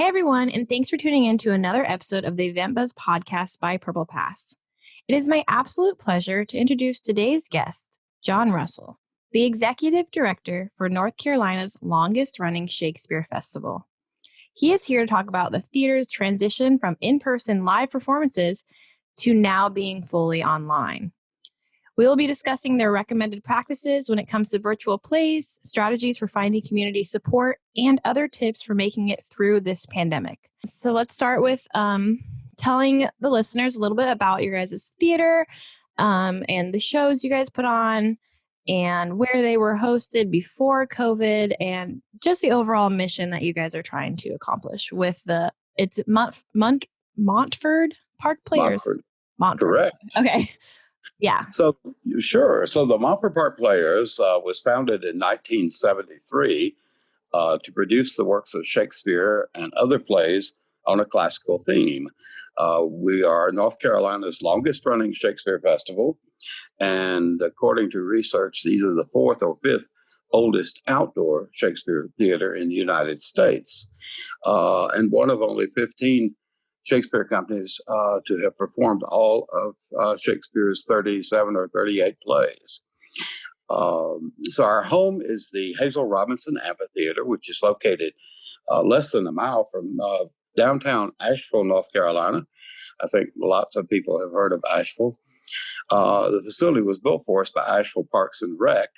everyone, and thanks for tuning in to another episode of the EventBuzz podcast by Purplepass. It is my absolute pleasure to introduce today's guest, John Russell, the Executive Director for North Carolina's longest-running Shakespeare Festival. He is here to talk about the theater's transition from in-person live performances to now being fully online. We will be discussing their recommended practices when it comes to virtual plays, strategies for finding community support, and other tips for making it through this pandemic. So let's start with telling the listeners a little bit about your guys' theater and the shows you guys put on and where they were hosted before COVID and just the overall mission that you guys are trying to accomplish with it's Montford Park Players. Montford. Correct. Okay. Yeah. So, sure. So the Montford Park Players was founded in 1973 to produce the works of Shakespeare and other plays on a classical theme. We are North Carolina's longest running Shakespeare festival, and according to research, either the fourth or fifth oldest outdoor Shakespeare theater in the United States, and one of only 15 Shakespeare companies to have performed all of Shakespeare's 37 or 38 plays. So our home is the Hazel Robinson Amphitheater, which is located less than a mile from downtown Asheville, North Carolina. I think lots of people have heard of Asheville. The facility was built for us by Asheville Parks and Rec,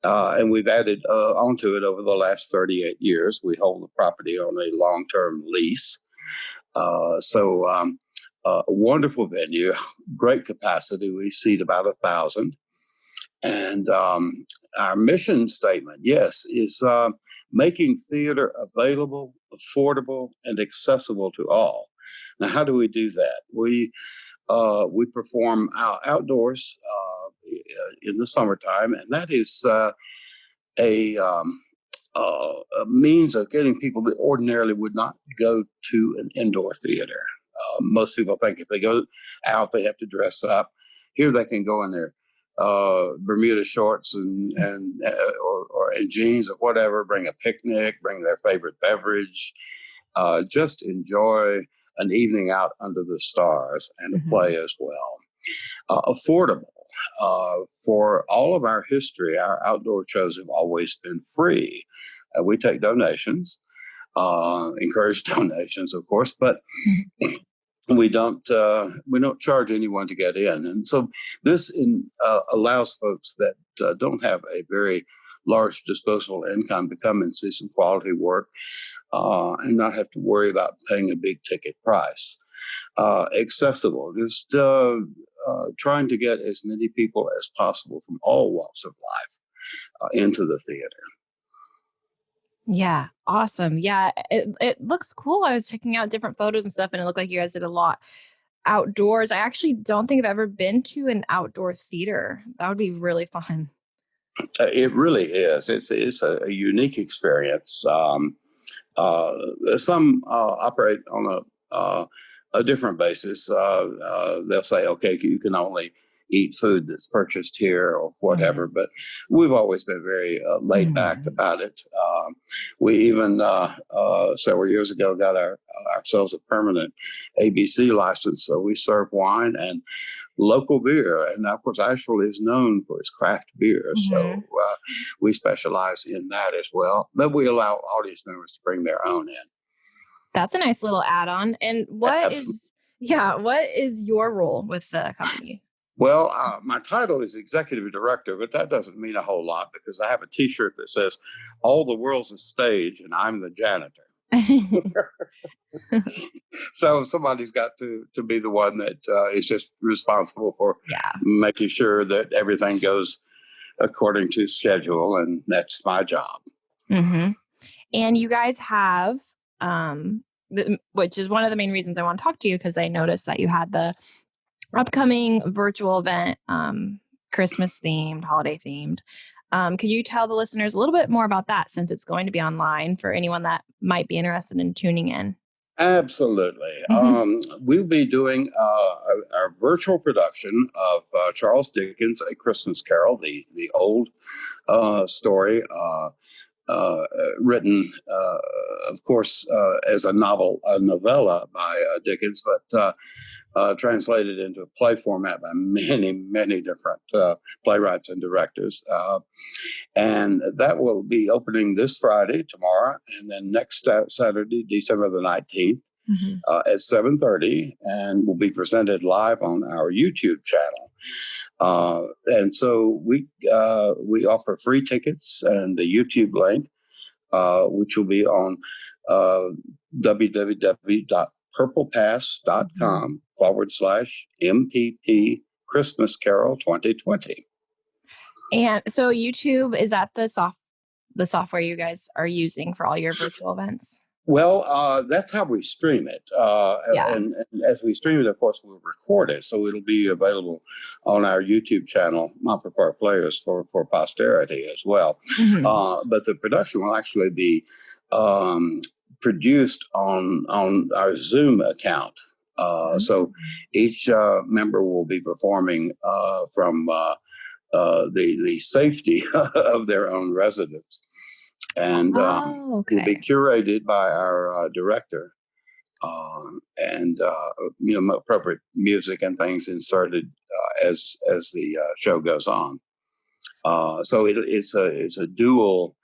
and we've added onto it over the last 38 years. We hold the property on a long-term lease. A wonderful venue, great capacity. We seat about 1,000. And our mission statement, yes, is making theater available, affordable, and accessible to all. Now, how do we do that? We perform outdoors in the summertime, and that is a means of getting people that ordinarily would not go to an indoor theater. Most people think if they go out, they have to dress up. Here they can go in their Bermuda shorts and jeans or whatever, bring a picnic, bring their favorite beverage, just enjoy an evening out under the stars and a play as well. Affordable. For all of our history, our outdoor shows have always been free. We take donations, encourage donations, of course, but we don't charge anyone to get in. And so this allows folks that don't have a very large disposable income to come and see some quality work and not have to worry about paying a big ticket price. Accessible, just trying to get as many people as possible from all walks of life into the theater. Yeah, awesome. Yeah, it looks cool. I was checking out different photos and stuff, and it looked like you guys did a lot outdoors. I actually don't think I've ever been to an outdoor theater. That would be really fun. It really is. It's a unique experience. Some operate on a different basis. They'll say, okay, you can only eat food that's purchased here or whatever, but we've always been very laid back about it. We even several years ago got ourselves a permanent ABC license, so we serve wine and local beer. And of course, Asheville is known for its craft beer, so we specialize in that as well. But we allow audience members to bring their own in. That's a nice little add-on. And what is your role with the company? Well, my title is executive director, but that doesn't mean a whole lot because I have a T-shirt that says, "All the world's a stage, and I'm the janitor." So somebody's got to be the one that is just responsible for making sure that everything goes according to schedule, and that's my job. And you guys have, which is one of the main reasons I want to talk to you, because I noticed that you had the upcoming virtual event, Christmas themed, holiday themed. Could you tell the listeners a little bit more about that, since it's going to be online for anyone that might be interested in tuning in? Absolutely. We'll be doing our virtual production of Charles Dickens' A Christmas Carol, the old story written, of course, as a novella by Dickens, but translated into a play format by many different playwrights and directors. And that will be opening this Friday, tomorrow, and then next Saturday, December the 19th. At 7:30, and will be presented live on our YouTube channel. And so we offer free tickets and the YouTube link, which will be on www.purplepass.com/MPP Christmas Carol 2020. And so YouTube, is that the software you guys are using for all your virtual events? Well, that's how we stream it. And as we stream it, of course, we'll record it. So it'll be available on our YouTube channel, Montford Park Players, for posterity as well. But the production will actually be produced on our Zoom account. So each member will be performing from the safety of their own residence. And will be curated by our director, and appropriate music and things inserted as the show goes on. So it's a dual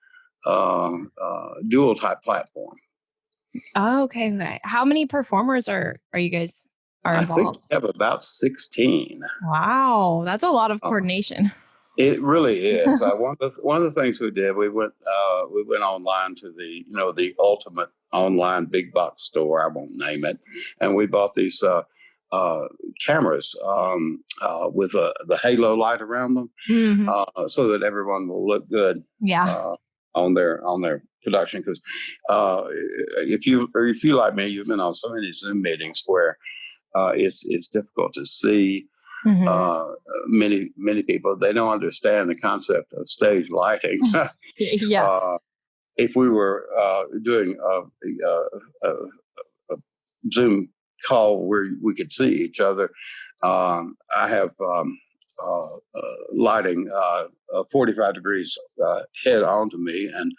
type platform. Oh, okay. How many performers are you guys involved? I think we have about 16. Wow, that's a lot of coordination. It really is. One of the things we did, we went online to the ultimate online big box store. I won't name it, and we bought these cameras with the halo light around them, so that everyone will look good. On their production. Because if you like me, you've been on so many Zoom meetings where it's difficult to see. Many people, they don't understand the concept of stage lighting. If we were doing a Zoom call where we could see each other, I have lighting 45 degrees head onto me and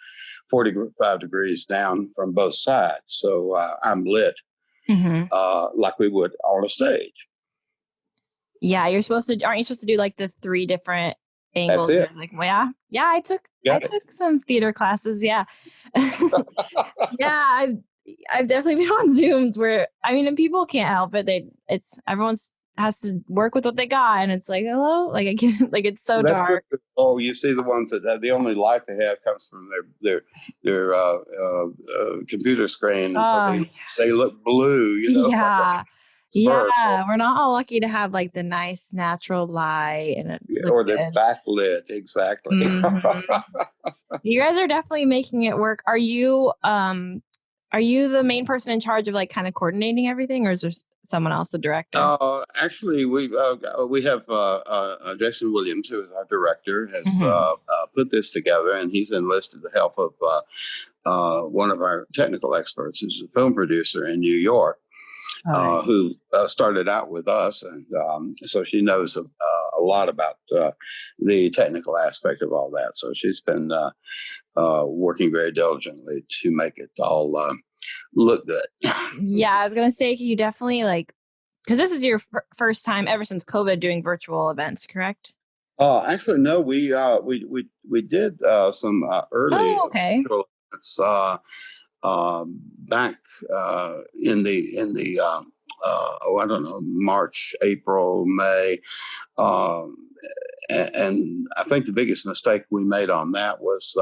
45 degrees down from both sides. So I'm lit like we would on a stage. Yeah, aren't you supposed to do like the 3 different angles? That's it. Like, well, I took some theater classes. Yeah. Yeah, I've definitely been on Zooms where, and people can't help it. Everyone's has to work with what they got, and it's like, hello, like I can't, like it's so That's dark. True. Oh, you see the ones that the only light they have comes from their computer screen, and so they look blue. Yeah. Yeah, we're not all lucky to have like the nice natural light and or they're backlit. Exactly. You guys are definitely making it work. Are you the main person in charge of like kind of coordinating everything, or is there someone else, the director? Actually, we have Jason Williams, who is our director, has put this together, and he's enlisted the help of one of our technical experts, who's a film producer in New York. Who started out with us, and so she knows a lot about the technical aspect of all that. So she's been working very diligently to make it all look good. Yeah, I was gonna say, you definitely because this is your first time ever since COVID doing virtual events, correct? Actually, no. We did some early virtual events. Back in the I don't know, March, April, May, and I think the biggest mistake we made on that was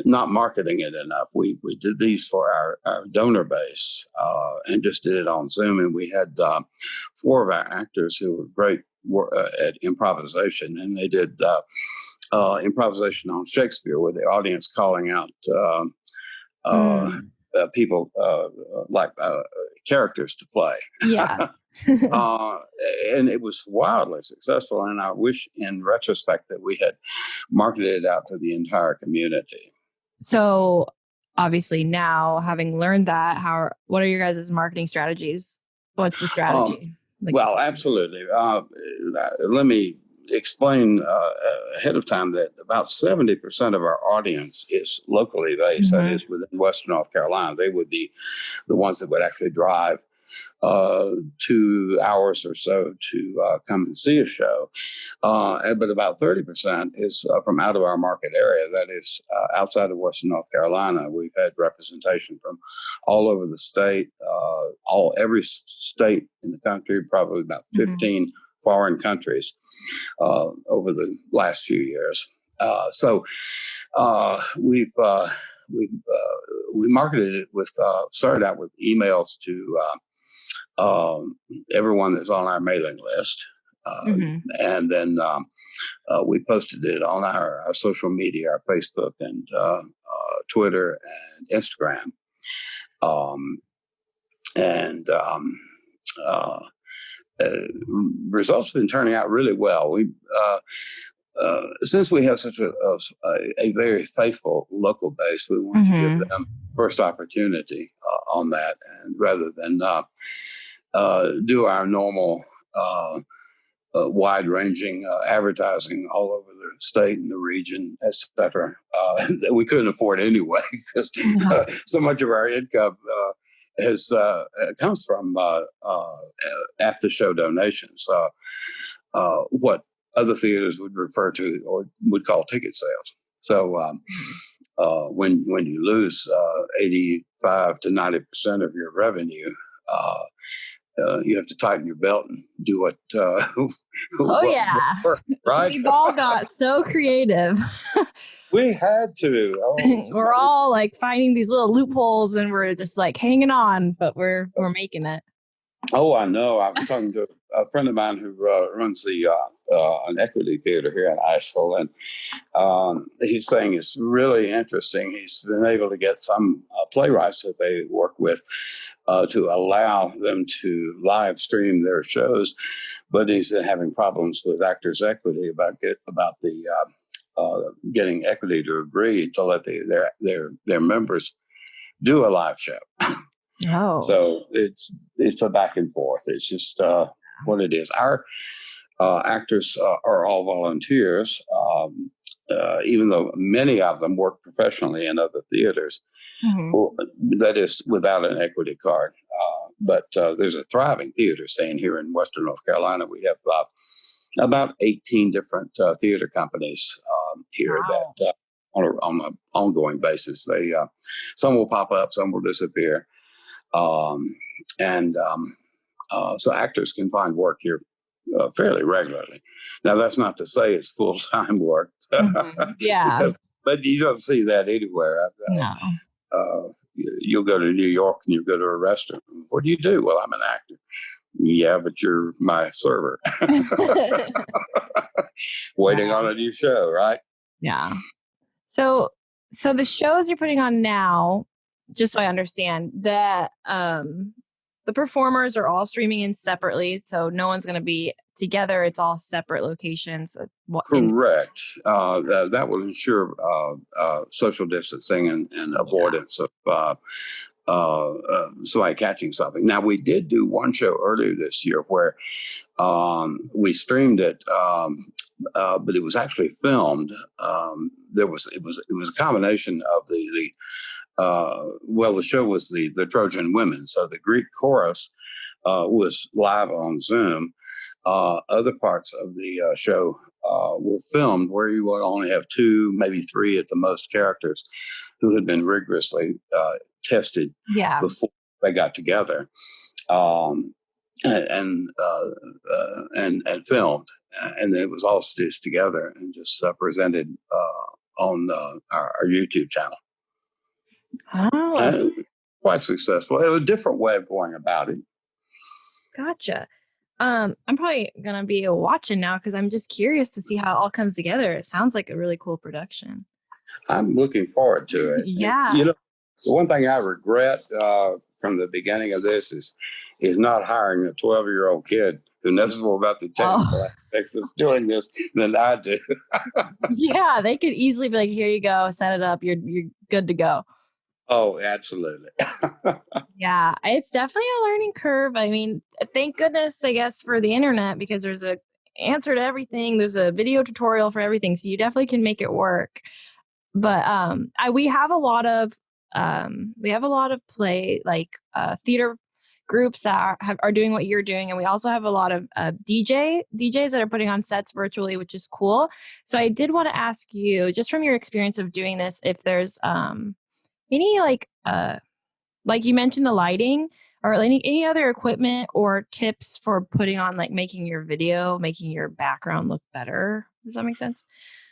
not marketing it enough. We did these for our donor base and just did it on Zoom, and we had 4 of our actors who were great at improvisation, and they did improvisation on Shakespeare with the audience calling out people like characters to play. Yeah. And it was wildly successful. And I wish in retrospect that we had marketed it out to the entire community. So obviously now, having learned that, what are your guys' marketing strategies? What's the strategy? Well, absolutely. Let me explain ahead of time that about 70% of our audience is locally based. That is within Western North Carolina. They would be the ones that would actually drive 2 hours or so to come and see a show. But about 30% is from out of our market area, that is outside of Western North Carolina. We've had representation from all over the state, every state in the country, probably about 15 foreign countries over the last few years. So we marketed it with started out with emails to everyone that's on our mailing list. And then we posted it on our social media, our Facebook and Twitter and Instagram. Results have been turning out really well. Since we have such a very faithful local base, we want to give them first opportunity on that, and rather than do our normal wide-ranging advertising all over the state and the region, et cetera, that we couldn't afford anyway, because so much of our income comes from at-the-show donations, what other theaters would refer to or would call ticket sales. So when you lose 85 to 90% of your revenue, you have to tighten your belt and do what. Right? We've all got so creative. We had to. We're all like finding these little loopholes, and we're just like hanging on, but we're making it. Oh, I know. I was talking to a friend of mine who runs an equity theater here in Asheville, and he's saying it's really interesting. He's been able to get some playwrights that they work with to allow them to live stream their shows, but he's having problems with Actors Equity about getting equity to agree to let their members do a live show. Oh, so it's a back and forth. It's just what it is. Our actors are all volunteers, even though many of them work professionally in other theaters. That is without an equity card. But there's a thriving theater scene here in Western North Carolina. We have about 18 different theater companies here that on an ongoing basis. Some will pop up, some will disappear. So actors can find work here fairly regularly. Now, that's not to say it's full-time work. Yeah. But you don't see that anywhere. No. You'll go to New York and you go to a restaurant. What do you do? Well, I'm an actor. Yeah, but you're my server. Waiting on a new show, right? Yeah. So the shows you're putting on now, just so I understand, that the performers are all streaming in separately, so no one's going to be together. It's all separate locations. Correct. That will ensure social distancing and avoidance of somebody catching something. Now, we did do one show earlier this year where we streamed it, but it was actually filmed. It was a combination of the show was the Trojan Women. So the Greek chorus was live on Zoom. Other parts of the show were filmed where you would only have 2, maybe 3 at the most characters who had been rigorously tested before they got together and filmed. And it was all stitched together and just presented on our YouTube channel. Oh, quite successful. It was a different way of going about it. Gotcha. I'm probably gonna be watching now because I'm just curious to see how it all comes together. It sounds like a really cool production. I'm looking forward to it. Yeah. The one thing I regret from the beginning of this is not hiring a 12-year-old kid who knows more about the technical aspects of doing this than I do. Yeah, they could easily be like, "Here you go, set it up. You're good to go." Oh, absolutely. Yeah, it's definitely a learning curve. I mean, thank goodness, I guess, for the internet, because there's a answer to everything. There's a video tutorial for everything. So you definitely can make it work. But we have a lot of play theater groups that are doing what you're doing, and we also have a lot of DJs that are putting on sets virtually, which is cool. So I did want to ask you, just from your experience of doing this, if there's any like you mentioned the lighting or any other equipment or tips for putting on, like making your video, making your background look better. Does that make sense?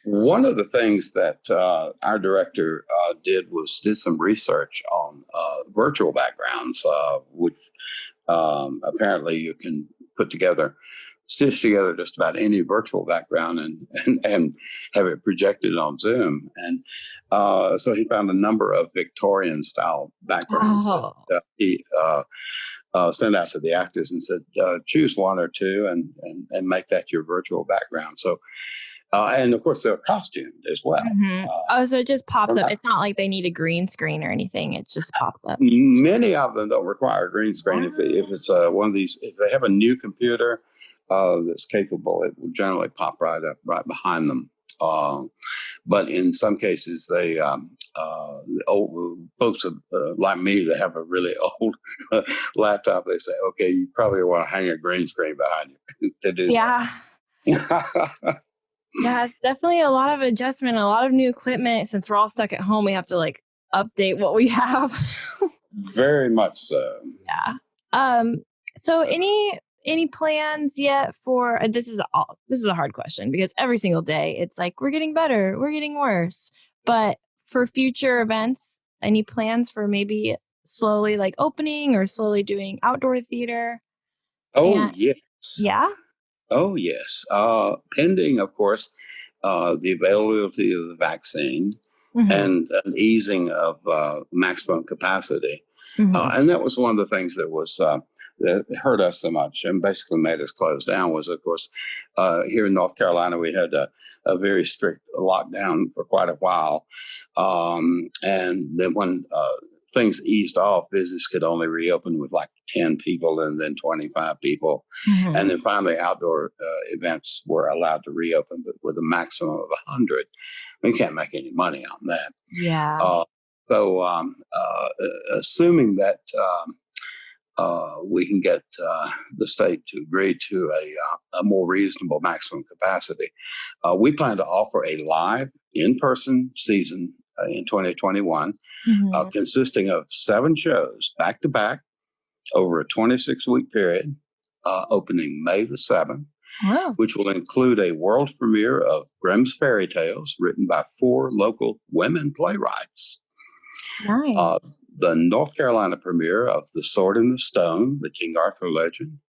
One of the things that our director did some research on virtual backgrounds, which apparently you can stitch together just about any virtual background and have it projected on Zoom. And so he found a number of Victorian style backgrounds that he sent out to the actors and said, choose one or two and make that your virtual background. So, and of course, they're costumed as well. Mm-hmm. So it just pops up. It's not like they need a green screen or anything. It just pops up. Many of them don't require a green screen. If it's one of these, if they have a new computer that's capable, it will generally pop right up right behind them. But in some cases, they old folks like me that have a really old laptop, they say, okay, you probably want to hang a green screen behind you to do that. Yeah, it's definitely a lot of adjustment, a lot of new equipment. Since we're all stuck at home, we have to like update what we have. Very much so. Yeah. So any plans yet for this is a hard question because every single day it's like we're getting better, we're getting worse. But for future events, any plans for maybe slowly like opening or slowly doing outdoor theater? Yes. Yeah. Oh, yes. Pending, of course, the availability of the vaccine and an easing of maximum capacity. And that was one of the things that was that hurt us so much and basically made us close down was, of course, here in North Carolina, we had a very strict lockdown for quite a while. And then when things eased off, business could only reopen with like 10 people and then 25 people. And then finally outdoor events were allowed to reopen, but with a maximum of 100. We can't make any money on that. Yeah. So assuming that we can get the state to agree to a more reasonable maximum capacity, we plan to offer a live in-person season in 2021, consisting of 7 shows back to back over a 26-week period, opening May the 7th, which will include a world premiere of Grimm's Fairy Tales written by 4 local women playwrights. Nice. The North Carolina premiere of The Sword in the Stone, the King Arthur legend,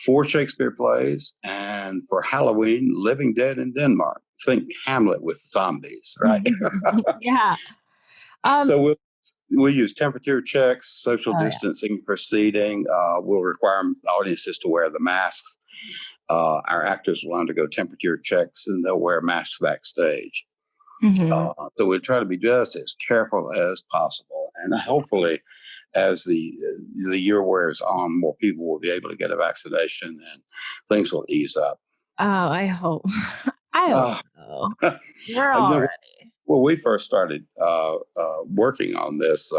4 Shakespeare plays, and for Halloween, Living Dead in Denmark. Think Hamlet with zombies, right? Yeah. So we'll use temperature checks, social distancing for seating. We'll require audiences to wear the masks. Our actors will undergo temperature checks, and they'll wear masks backstage. So we'll try to be just as careful as possible. And hopefully, as the year wears on, more people will be able to get a vaccination and things will ease up. Oh, I hope. I hope so. We're all ready. When we first started working on this,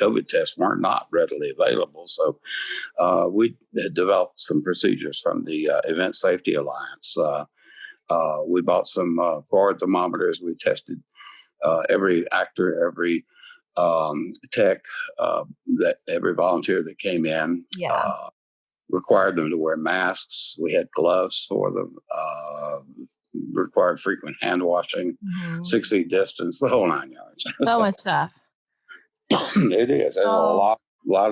COVID tests were not readily available. So we had developed some procedures from the Event Safety Alliance. We bought some forward thermometers. We tested every actor, every tech, that every volunteer that came in. Required them to wear masks. We had gloves for them. Required frequent hand washing, 6 feet distance, the whole 9 yards. So much stuff. It is. There's a lot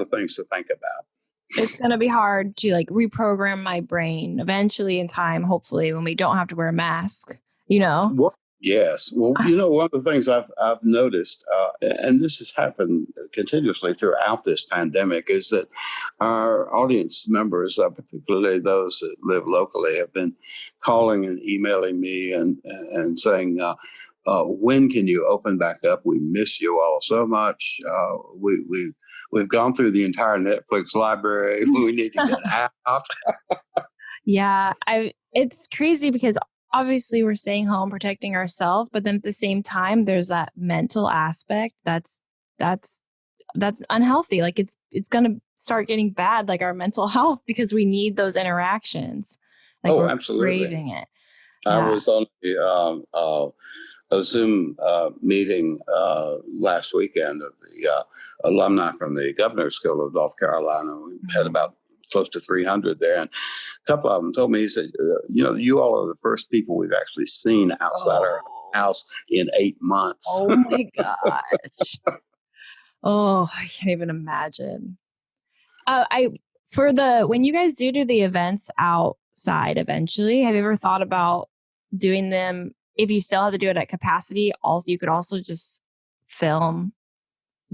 of things to think about. It's going to be hard to like reprogram my brain eventually in time, hopefully, when we don't have to wear a mask, Well, yes. Well, one of the things I've noticed, and this has happened continuously throughout this pandemic, is that our audience members, particularly those that live locally, have been calling and emailing me and saying, when can you open back up? We miss you all so much. We've gone through the entire Netflix library. We need to get out. Yeah, it's crazy because obviously we're staying home, protecting ourselves, but then at the same time, there's that mental aspect that's unhealthy. Like it's gonna start getting bad, like our mental health, because we need those interactions. Like Oh, we're absolutely. craving it. I Yeah. was on a Zoom meeting last weekend of the alumni from the Governor's School of North Carolina. We had about close to 300 there. And a couple of them told me, he said, you all are the first people we've actually seen outside our house in 8 months. Oh my gosh. Oh, I can't even imagine. When you guys do the events outside eventually, have you ever thought about doing them if you still have to do it at capacity? Also, you could also just film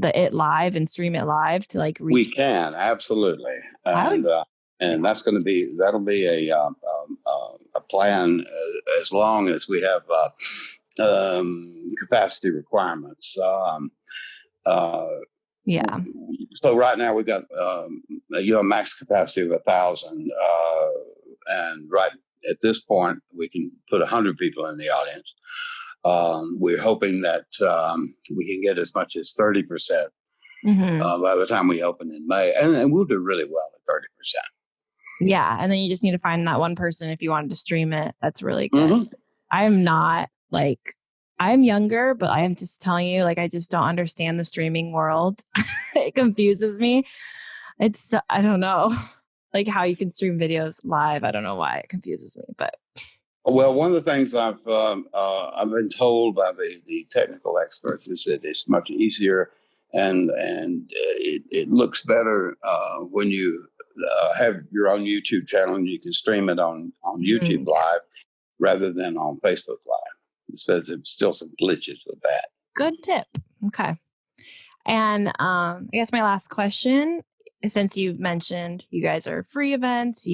it live and stream it live to like reach. We can, absolutely. I would, And that'll be a plan as long as we have capacity requirements. yeah. So right now we've got a max capacity of 1,000, and right at this point we can put 100 people in the audience. We're hoping that we can get as much as 30% by the time we open in May, and we'll do really well at 30%. Yeah, and then you just need to find that one person if you wanted to stream it. That's really good. I'm not like I'm younger, but I am just telling you, like I just don't understand the streaming world. It confuses me. I don't know, like how you can stream videos live. I don't know why it confuses me, but. Well, one of the things I've been told by the technical experts is that it's much easier and it looks better when you have your own YouTube channel and you can stream it on YouTube Live rather than on Facebook Live. It says there's still some glitches with that. Good tip. Okay. And I guess my last question, since you mentioned you guys are free events,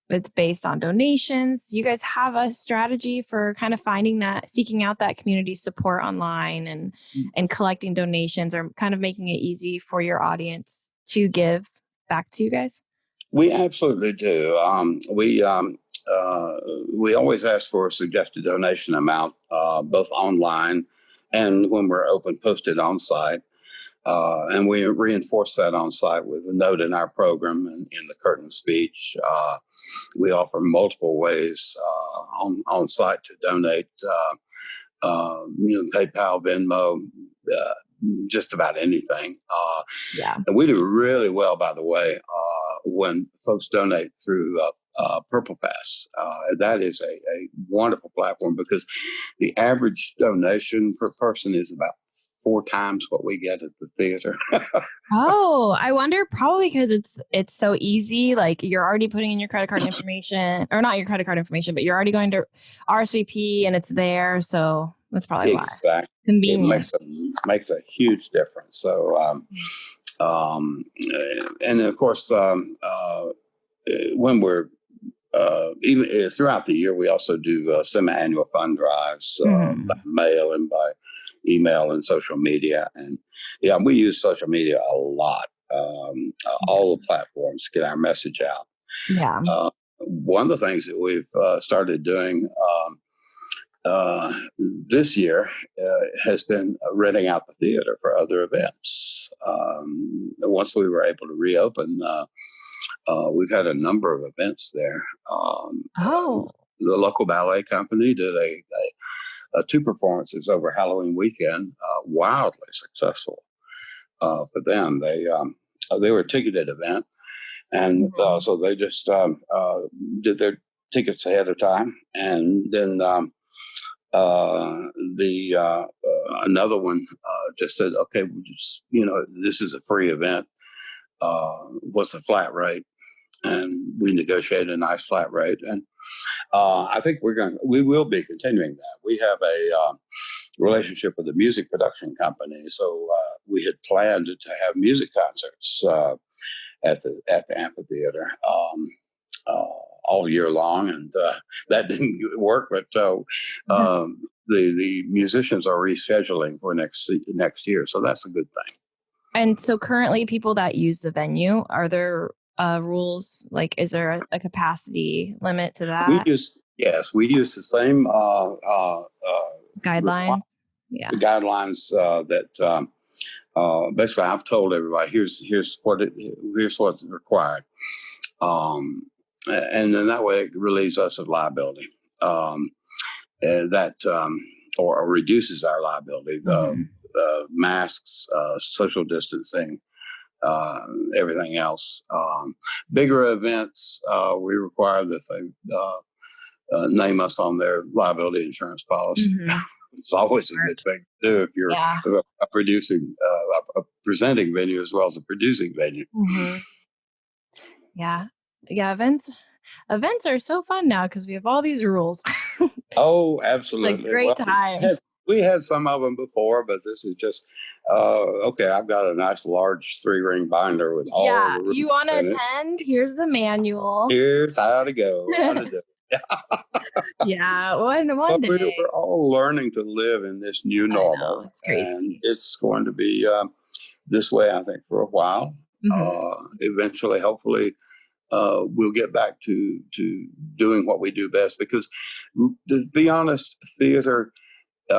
it's based on donations. You guys have a strategy for kind of seeking out that community support online and collecting donations, or kind of making it easy for your audience to give back to you guys? We absolutely do. We always ask for a suggested donation amount, both online and when we're open posted on site. And we reinforce that on site with a note in our program and in the curtain speech. We offer multiple ways on site to donate, PayPal, Venmo, just about anything. And we do really well, by the way, when folks donate through Purplepass. That is a wonderful platform because the average donation per person is about 4 times what we get at the theater. Oh, I wonder, probably because it's so easy. Like you're already putting in your credit card information, or not your credit card information, but you're already going to RSVP and it's there. So that's probably why. Exactly. Convenient. It makes a huge difference. So, and of course, when we're even throughout the year, we also do semi-annual fund drives by mail and by email and social media. And we use social media a lot, all the platforms to get our message out. Yeah. One of the things that we've started doing this year has been renting out the theater for other events. Once we were able to reopen, we've had a number of events there. The local ballet company did a 2 performances over Halloween weekend, wildly successful for them. They were a ticketed event, and so they just did their tickets ahead of time, and then another one just said, "Okay, we just this is a free event. What's the flat rate?" And we negotiated a nice flat rate, and I think we will be continuing that. We have a relationship with a music production company, so we had planned to have music concerts at the amphitheater all year long, and that didn't work. But the musicians are rescheduling for next year, so that's a good thing. And so currently, people that use the venue, are there rules? Like, is there a capacity limit to We that? use the same Guideline? Yeah. guidelines that basically I've told everybody here's what's required, and then that way it relieves us of liability. That or reduces our liability. Masks, social distancing, everything else. Bigger events, we require that they name us on their liability insurance policy. It's always a good thing to do if you're a producing, a presenting venue as well as a producing venue. Yeah. Events are so fun now because we have all these rules. Oh, absolutely. Like great time. We had some of them before, but this is just okay. I've got a nice large 3-ring binder with all the rules. You want to attend? Here's the manual. Here's how to go. How to do it. One day. We're all learning to live in this new normal. It's crazy. And it's going to be this way, I think, for a while. Eventually, hopefully, we'll get back to doing what we do best, because to be honest, theater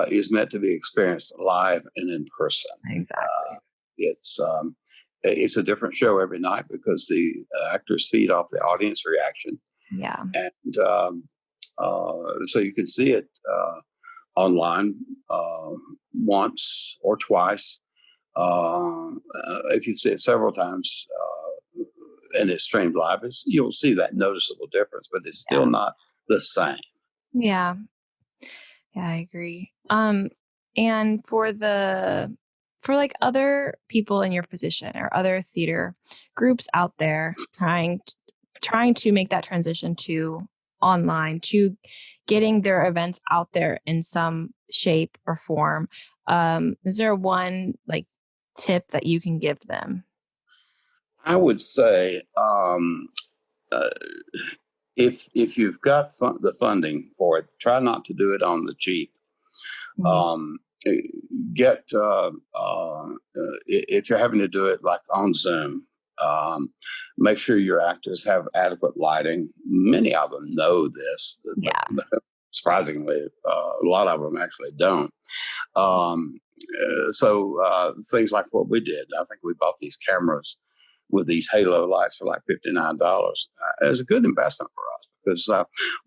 is meant to be experienced live and in person. Exactly. It's a different show every night because the actors feed off the audience reaction. Yeah. And so you can see it online once or twice. If you see it several times and it's streamed live, you'll see that noticeable difference, but it's still not the same. Yeah, I agree. And for like other people in your position or other theater groups out there trying to make that transition to online, to getting their events out there in some shape or form, is there one like tip that you can give them? I would say if you've got the funding for it, try not to do it on the cheap. If you're having to do it like on Zoom, make sure your actors have adequate lighting. Many of them know this. But surprisingly, a lot of them actually don't. So things like what we did, I think we bought these cameras with these halo lights for like $59 as a good investment for us, because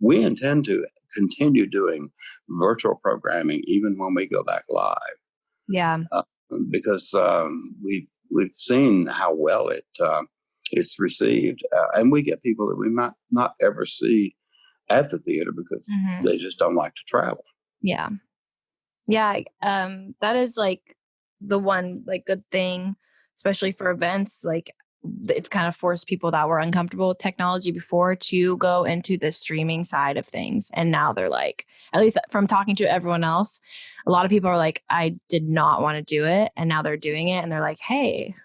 we intend to continue doing virtual programming even when we go back live. Because we've seen how well it's received, and we get people that we might not ever see at the theater because they just don't like to travel. That is like the one like good thing, especially for events. Like it's kind of forced people that were uncomfortable with technology before to go into the streaming side of things. And now they're like, at least from talking to everyone else, a lot of people are like, I did not want to do it. And now they're doing it. And they're like, hey,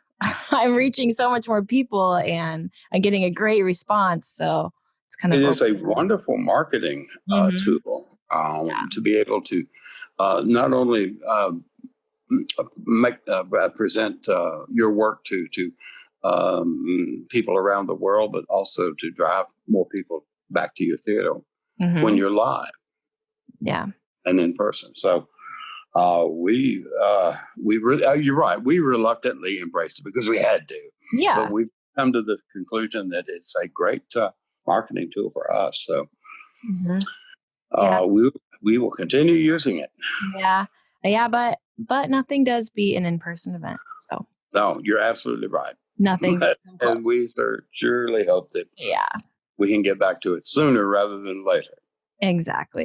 I'm reaching so much more people and I'm getting a great response. So it's kind of, it is a wonderful marketing tool to be able to not only present your work to people around the world, but also to drive more people back to your theater when you're live, and in person. So we really, you're right. We reluctantly embraced it because we had to. But we've come to the conclusion that it's a great marketing tool for us. So we will continue using it. But nothing does beat an in-person event. So no, you're absolutely right. Nothing. And we surely hope that we can get back to it sooner rather than later. Exactly.